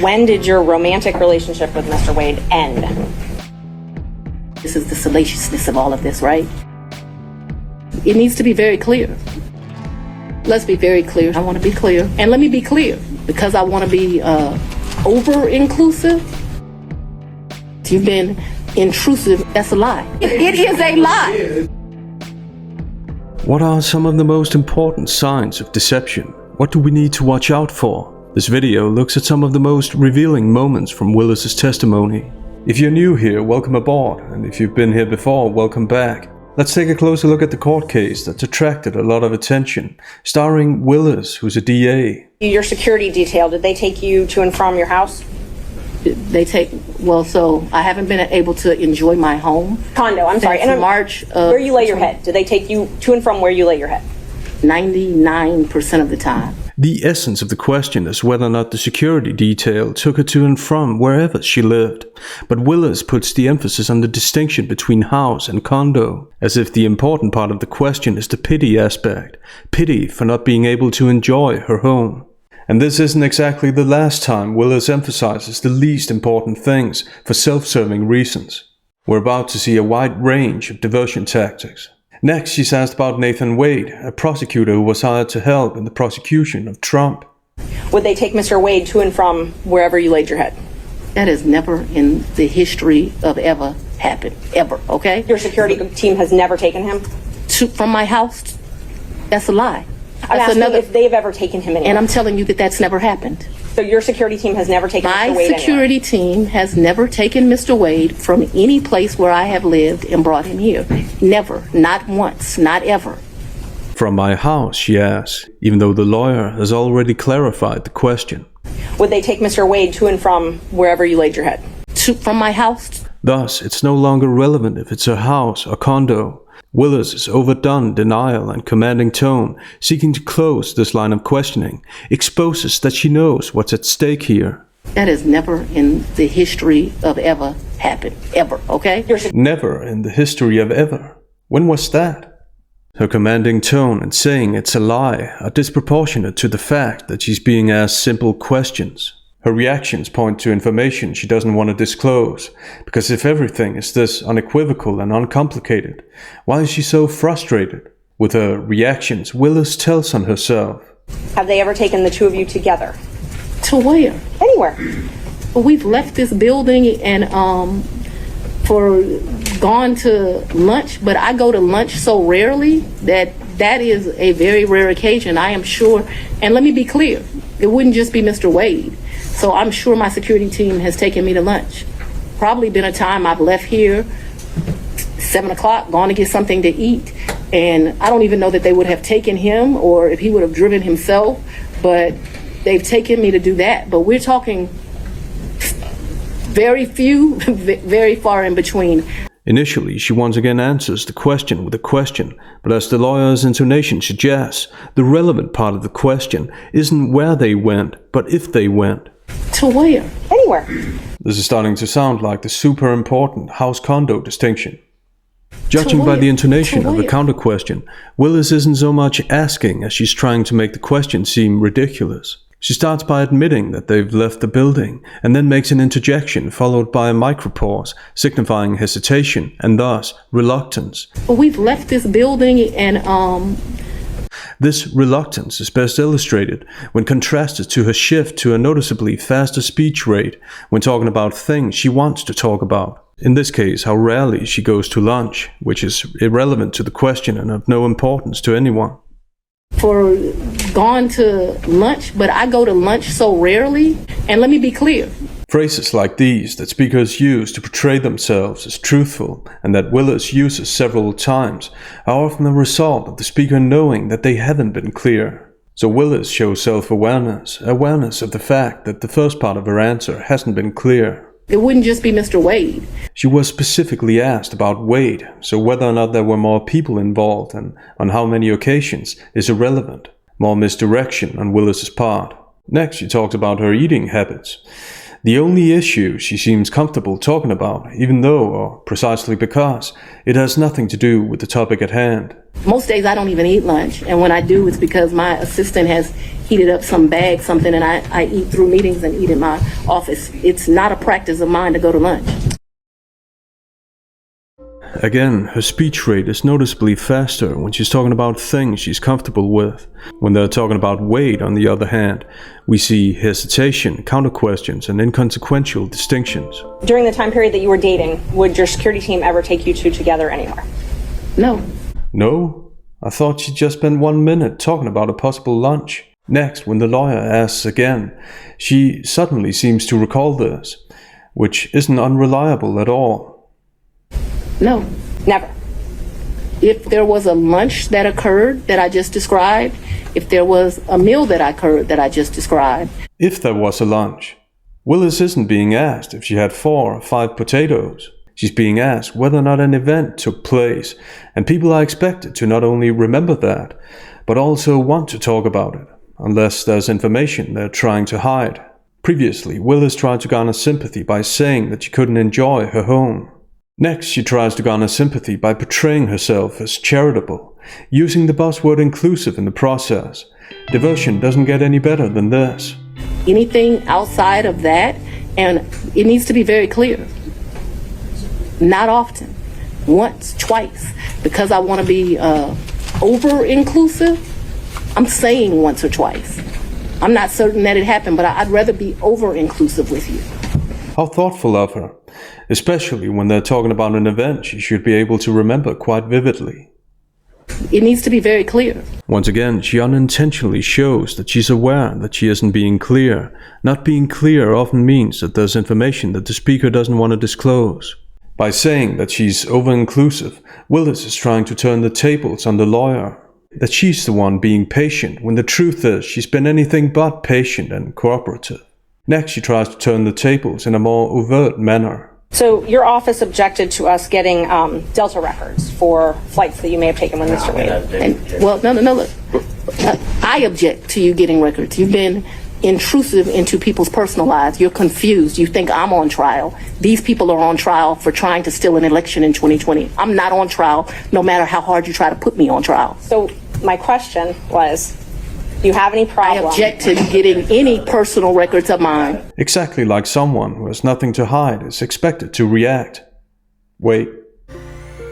When did your romantic relationship with Mr. Wade end? This is the salaciousness of all of this, right? It needs to be very clear. Let's be very clear. I want to be clear. And let me be clear, because I want to be over-inclusive. You've been intrusive. That's a lie. It is a lie. What are some of the most important signs of deception? What do we need to watch out for? This video looks at some of the most revealing moments from Willis's testimony. If you're new here, welcome aboard, and if you've been here before, welcome back. Let's take a closer look at the court case that's attracted a lot of attention, starring Willis, who's a DA. Your security detail, did they take you to and from your house? So I haven't been able to enjoy my home. Condo, I'm sorry. Since March. Where you lay your head? Did they take you to and from where you lay your head? 99% of the time. The essence of the question is whether or not the security detail took her to and from wherever she lived. But Willis puts the emphasis on the distinction between house and condo, as if the important part of the question is the pity aspect. Pity for not being able to enjoy her home. And this isn't exactly the last time Willis emphasizes the least important things for self-serving reasons. We're about to see a wide range of diversion tactics. Next, she's asked about Nathan Wade, a prosecutor who was hired to help in the prosecution of Trump. Would they take Mr. Wade to and from wherever you laid your head? That has never in the history of ever happened. Ever, okay? Your security team has never taken him? From my house? That's a lie. I'm asking if they've ever taken him anywhere. And I'm telling you that that's never happened. So your security team has never taken Mr. Wade anywhere? My security team has never taken Mr. Wade from any place where I have lived and brought him here. Never. Not once. Not ever. From my house, she asks, even though the lawyer has already clarified the question. Would they take Mr. Wade to and from wherever you laid your head? From my house? Thus, it's no longer relevant if it's a house or condo. Willis's overdone denial and commanding tone, seeking to close this line of questioning, exposes that she knows what's at stake here. That has never in the history of ever happened. Ever, okay? Never in the history of ever. When was that? Her commanding tone and saying it's a lie are disproportionate to the fact that she's being asked simple questions. Her reactions point to information she doesn't want to disclose, because if everything is this unequivocal and uncomplicated, why is she so frustrated? With her reactions, Willis tells on herself. Have they ever taken the two of you together? To where? Anywhere. We've left this building and gone to lunch, but I go to lunch so rarely that is a very rare occasion, I am sure. And let me be clear, it wouldn't just be Mr. Wade. So I'm sure my security team has taken me to lunch. Probably been a time I've left here 7 o'clock, gone to get something to eat, and I don't even know that they would have taken him or if he would have driven himself, but they've taken me to do that. But we're talking very few, very far in between. Initially, she once again answers the question with a question, but as the lawyer's intonation suggests, the relevant part of the question isn't where they went, but if they went. To where? Anywhere. This is starting to sound like the super important house-condo distinction. Judging by the intonation of the counter question, Willis isn't so much asking as she's trying to make the question seem ridiculous. She starts by admitting that they've left the building, and then makes an interjection followed by a micropause, signifying hesitation and thus reluctance. We've left this building and This reluctance is best illustrated when contrasted to her shift to a noticeably faster speech rate when talking about things she wants to talk about. In this case, how rarely she goes to lunch, which is irrelevant to the question and of no importance to anyone. Gone to lunch, but I go to lunch so rarely. And let me be clear. Phrases like these that speakers use to portray themselves as truthful and that Willis uses several times are often a result of the speaker knowing that they haven't been clear. So Willis shows self-awareness, awareness of the fact that the first part of her answer hasn't been clear. It wouldn't just be Mr. Wade. She was specifically asked about Wade, so whether or not there were more people involved and on how many occasions is irrelevant. More misdirection on Willis's part. Next, she talks about her eating habits. The only issue she seems comfortable talking about, even though, or precisely because, it has nothing to do with the topic at hand. Most days I don't even eat lunch, and when I do, it's because my assistant has heated up some bag, something, and I eat through meetings and eat in my office. It's not a practice of mine to go to lunch. Again, her speech rate is noticeably faster when she's talking about things she's comfortable with. When they're talking about Wade, on the other hand, we see hesitation, counter-questions, and inconsequential distinctions. During the time period that you were dating, would your security team ever take you two together anywhere? No. No? I thought she'd just spent 1 minute talking about a possible lunch. Next, when the lawyer asks again, she suddenly seems to recall this, which isn't unreliable at all. No. Never. If there was a lunch that occurred that I just described, if there was a meal that occurred that I just described. If there was a lunch. Willis isn't being asked if she had 4 or 5 potatoes. She's being asked whether or not an event took place, and people are expected to not only remember that, but also want to talk about it, unless there's information they're trying to hide. Previously, Willis tried to garner sympathy by saying that she couldn't enjoy her home. Next, she tries to garner sympathy by portraying herself as charitable, using the buzzword inclusive in the process. Diversion doesn't get any better than this. Anything outside of that, and it needs to be very clear. Not often. Once, twice. Because I want to be over-inclusive, I'm saying once or twice. I'm not certain that it happened, but I'd rather be over-inclusive with you. How thoughtful of her, especially when they're talking about an event she should be able to remember quite vividly. It needs to be very clear. Once again, she unintentionally shows that she's aware that she isn't being clear. Not being clear often means that there's information that the speaker doesn't want to disclose. By saying that she's over-inclusive, Willis is trying to turn the tables on the lawyer. That she's the one being patient, when the truth is she's been anything but patient and cooperative. Next, she tries to turn the tables in a more overt manner. So your office objected to us getting Delta records for flights that you may have taken with Mr. Wade. And, well, no, look. I object to you getting records. You've been intrusive into people's personal lives. You're confused. You think I'm on trial. These people are on trial for trying to steal an election in 2020. I'm not on trial, no matter how hard you try to put me on trial. So my question was, do you have any problem? I object to you getting any personal records of mine. Exactly like someone who has nothing to hide is expected to react. Wait.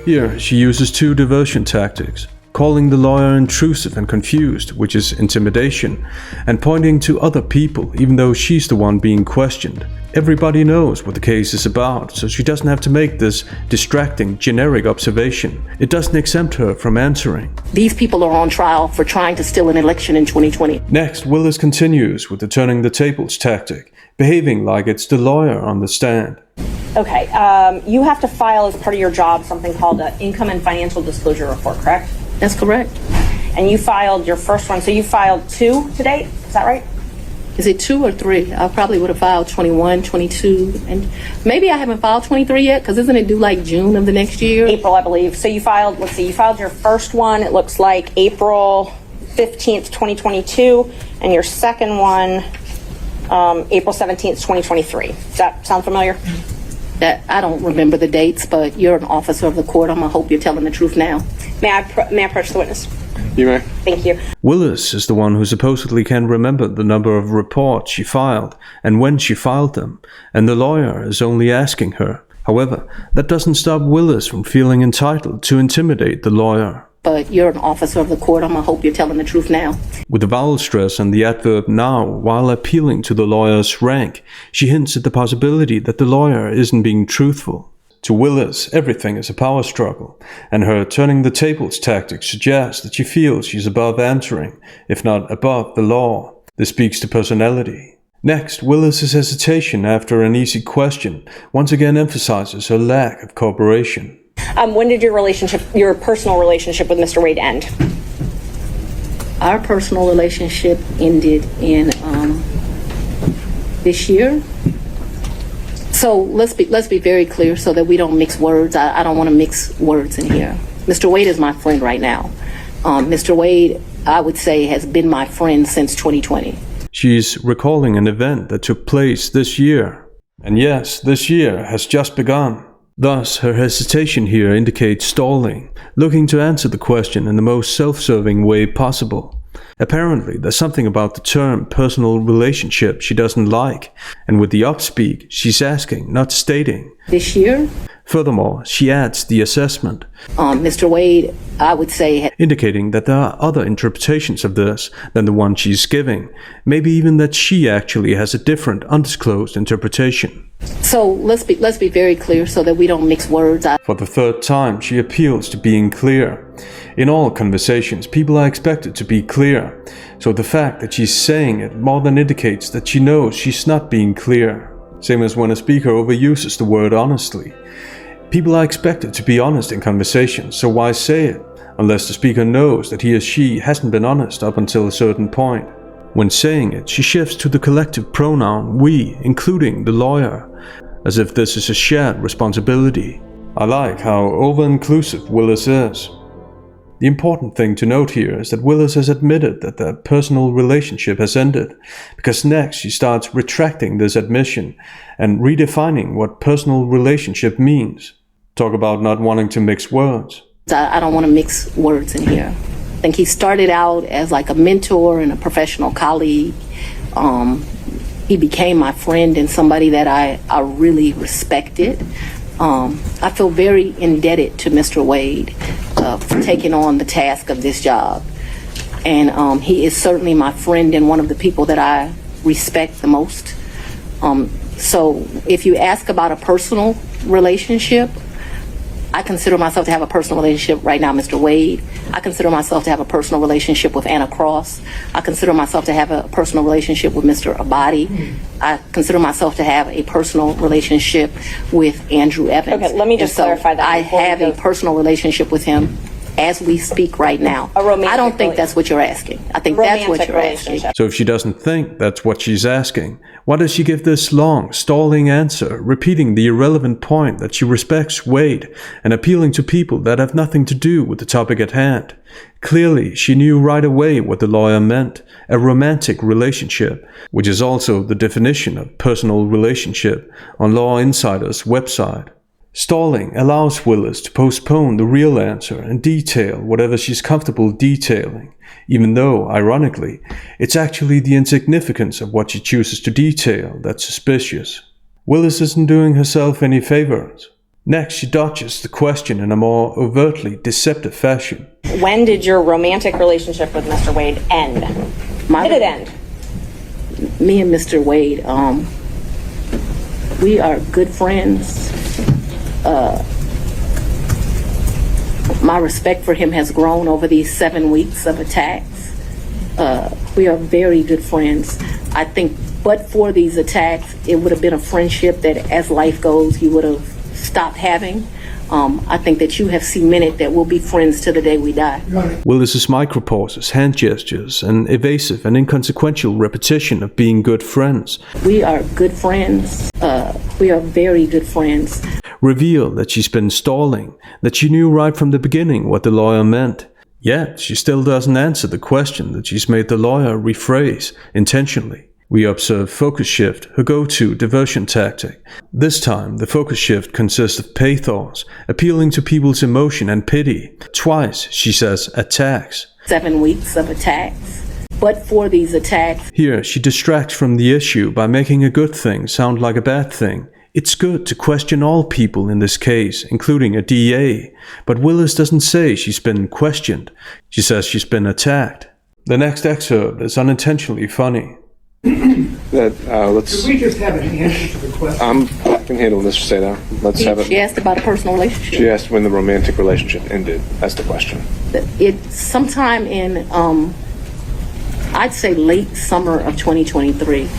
Here, she uses 2 diversion tactics. Calling the lawyer intrusive and confused, which is intimidation, and pointing to other people even though she's the one being questioned. Everybody knows what the case is about, so she doesn't have to make this distracting, generic observation. It doesn't exempt her from answering. These people are on trial for trying to steal an election in 2020. Next, Willis continues with the turning the tables tactic, behaving like it's the lawyer on the stand. Okay, you have to file as part of your job something called an income and financial disclosure report, correct? That's correct. And you filed your first one, so you filed 2 to date, is that right? Is it 2 or 3? I probably would have filed 21, 22, and maybe I haven't filed 23 yet, because isn't it due like June of the next year? April, I believe. So you filed, let's see, you filed your first one, it looks like April 15th, 2022, and your second one, April 17th, 2023. Does that sound familiar? That I don't remember the dates, but you're an officer of the court. I hope you're telling the truth now. May I approach the witness? You may. Thank you. Willis is the one who supposedly can remember the number of reports she filed and when she filed them, and the lawyer is only asking her. However, that doesn't stop Willis from feeling entitled to intimidate the lawyer. But you're an officer of the court. I hope you're telling the truth now. With the vowel stress and the adverb now, while appealing to the lawyer's rank, she hints at the possibility that the lawyer isn't being truthful. To Willis, everything is a power struggle, and her turning the tables tactic suggests that she feels she's above answering, if not above the law. This speaks to personality. Next, Willis's hesitation after an easy question once again emphasizes her lack of cooperation. When did your personal relationship with Mr. Wade end? Our personal relationship ended in this year. So let's be very clear so that we don't mix words. I don't want to mix words in here. Mr. Wade is my friend right now. Mr. Wade, I would say, has been my friend since 2020. She's recalling an event that took place this year. And yes, this year has just begun. Thus, her hesitation here indicates stalling, looking to answer the question in the most self-serving way possible. Apparently, there's something about the term personal relationship she doesn't like, and with the upspeak, she's asking, not stating. This year? Furthermore, she adds the assessment. Mr. Wade, I would say, indicating that there are other interpretations of this than the one she's giving, maybe even that she actually has a different, undisclosed interpretation. So let's be very clear so that we don't mix words. For the third time, she appeals to being clear. In all conversations, people are expected to be clear, so the fact that she's saying it more than indicates that she knows she's not being clear. Same as when a speaker overuses the word honestly. People are expected to be honest in conversations, so why say it, unless the speaker knows that he or she hasn't been honest up until a certain point. When saying it, she shifts to the collective pronoun we, including the lawyer, as if this is a shared responsibility. I like how over-inclusive Willis is. The important thing to note here is that Willis has admitted that their personal relationship has ended, because next she starts retracting this admission and redefining what personal relationship means. Talk about not wanting to mix words. I don't want to mix words in here. I think he started out as like a mentor and a professional colleague. He became my friend and somebody that I really respected. I feel very indebted to Mr. Wade for taking on the task of this job. And he is certainly my friend and one of the people that I respect the most. So if you ask about a personal relationship, I consider myself to have a personal relationship right now, Mr. Wade. I consider myself to have a personal relationship with Anna Cross. I consider myself to have a personal relationship with Mr. Abadi. I consider myself to have a personal relationship with Andrew Evans. Okay, let me just clarify that. I have a personal relationship with him as we speak right now. I don't think that's what you're asking. I think that's what you're asking. So if she doesn't think that's what she's asking, why does she give this long, stalling answer, repeating the irrelevant point that she respects Wade and appealing to people that have nothing to do with the topic at hand? Clearly, she knew right away what the lawyer meant, a romantic relationship, which is also the definition of personal relationship on Law Insider's website. Stalling allows Willis to postpone the real answer and detail whatever she's comfortable detailing, even though, ironically, it's actually the insignificance of what she chooses to detail that's suspicious. Willis isn't doing herself any favors. Next, she dodges the question in a more overtly deceptive fashion. When did your romantic relationship with Mr. Wade end? When did it end? Me and Mr. Wade, we are good friends. My respect for him has grown over these 7 weeks of attacks. We are very good friends. I think but for these attacks, it would have been a friendship that as life goes, you would have stopped having. I think that you have cemented that we'll be friends to the day we die. Willis's micropauses, hand gestures, and evasive and inconsequential repetition of being good friends. We are good friends. We are very good friends. Reveal that she's been stalling, that she knew right from the beginning what the lawyer meant. Yet, she still doesn't answer the question that she's made the lawyer rephrase intentionally. We observe focus shift, her go-to diversion tactic. This time, the focus shift consists of pathos, appealing to people's emotion and pity. Twice, she says attacks. 7 weeks of attacks. But for these attacks. Here, she distracts from the issue by making a good thing sound like a bad thing. It's good to question all people in this case, including a DA, but Willis doesn't say she's been questioned. She says she's been attacked. The next excerpt is unintentionally funny. Could we just have an answer to the question? I can handle this, Seda. Let's have it. She asked about a personal relationship. She asked when the romantic relationship ended. That's the question. It's sometime in, I'd say late summer of 2023.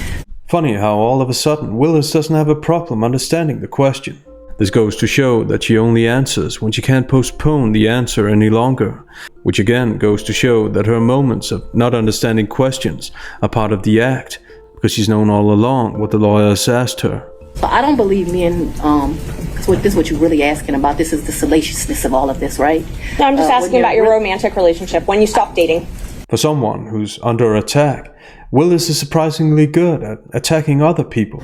Funny how all of a sudden Willis doesn't have a problem understanding the question. This goes to show that she only answers when she can't postpone the answer any longer, which again goes to show that her moments of not understanding questions are part of the act, because she's known all along what the lawyer has asked her. So I don't believe me in, because this is what you're really asking about. This is the salaciousness of all of this, right? No, I'm just asking about your romantic relationship, when you stopped dating. For someone who's under attack, Willis is surprisingly good at attacking other people.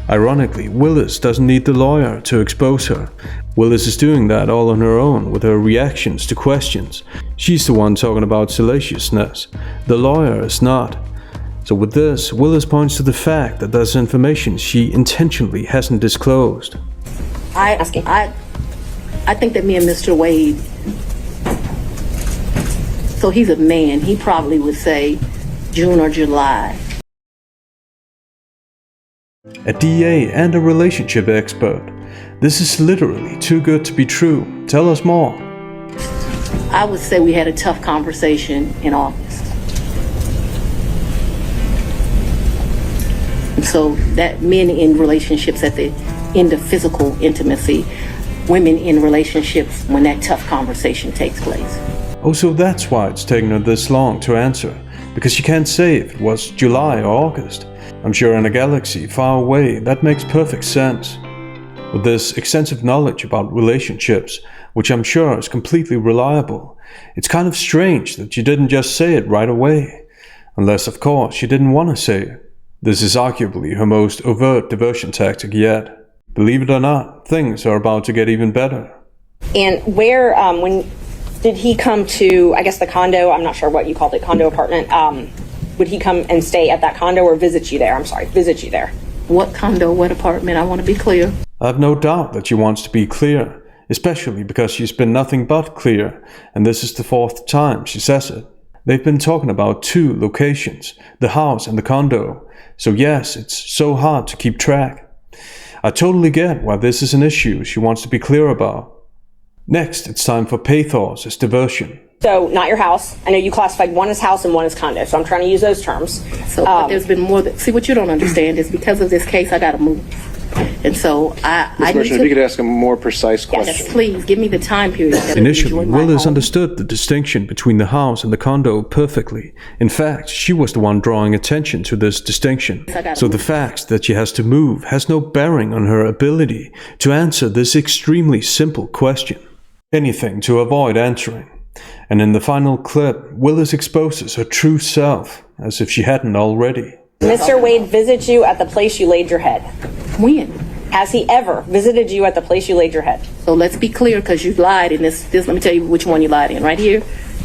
Ironically, Willis doesn't need the lawyer to expose her. Willis is doing that all on her own with her reactions to questions. She's the one talking about salaciousness. The lawyer is not. So with this, Willis points to the fact that there's information she intentionally hasn't disclosed. I think that me and Mr. Wade, so he's a man, he probably would say June or July. A DA and a relationship expert. This is literally too good to be true. Tell us more. I would say we had a tough conversation in August. And so that men in relationships at the end of physical intimacy, women in relationships when that tough conversation takes place. Oh, so that's why it's taken her this long to answer. Because she can't say if it was July or August. I'm sure in a galaxy far away, that makes perfect sense. With this extensive knowledge about relationships, which I'm sure is completely reliable, it's kind of strange that you didn't just say it right away. Unless, of course, she didn't want to say it. This is arguably her most overt diversion tactic yet. Believe it or not, things are about to get even better. And where, when did he come to, I guess the condo, I'm not sure what you called it, condo apartment, would he come and stay at that condo or visit you there? I'm sorry, visit you there. What condo, what apartment? I want to be clear. I have no doubt that she wants to be clear, especially because she's been nothing but clear, and this is the 4th time she says it. They've been talking about 2 locations, the house and the condo, so yes, it's so hard to keep track. I totally get why this is an issue she wants to be clear about. Next, it's time for pathos as diversion. So, not your house. I know you classified one as house and one as condo, so I'm trying to use those terms. So but there's been more see, what you don't understand is because of this case, I got to move. And so I Ms. need Merchant, if you to, could ask a more precise question. yes, please give me the time period. that Initially, join my Willis home. understood the distinction between the house and the condo perfectly. In fact, she was the one drawing attention to this distinction. So the fact that she has to move has no bearing on her ability to answer this extremely simple question. Anything to avoid answering. And in the final clip, Willis exposes her true self, as if she hadn't already. Mr. Wade visits you at the place you laid your head. When? Has he ever visited you at the place you laid your head? So let's be clear, because you lied in this. Let me tell you which one you lied in. Right here.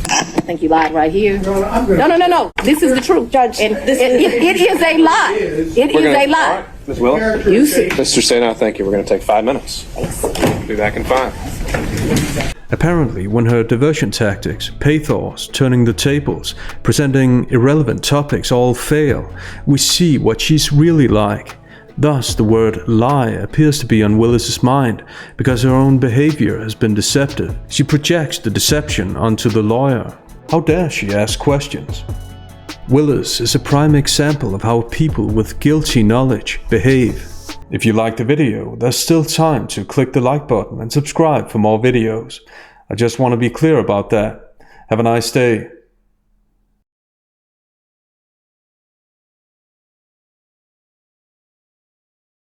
I think you lied right here. No. This is the truth, Judge, And this it is a lie. It is a lie. Ms. Willis? You see. Mr. Sano, thank you. We're going to take 5 minutes. Be back in 5. Apparently, when her diversion tactics, pathos, turning the tables, presenting irrelevant topics all fail, we see what she's really like. Thus, the word lie appears to be on Willis's mind because her own behavior has been deceptive. She projects the deception onto the lawyer. How dare she ask questions? Willis is a prime example of how people with guilty knowledge behave. If you liked the video, there's still time to click the like button and subscribe for more videos. I just want to be clear about that. Have a nice day.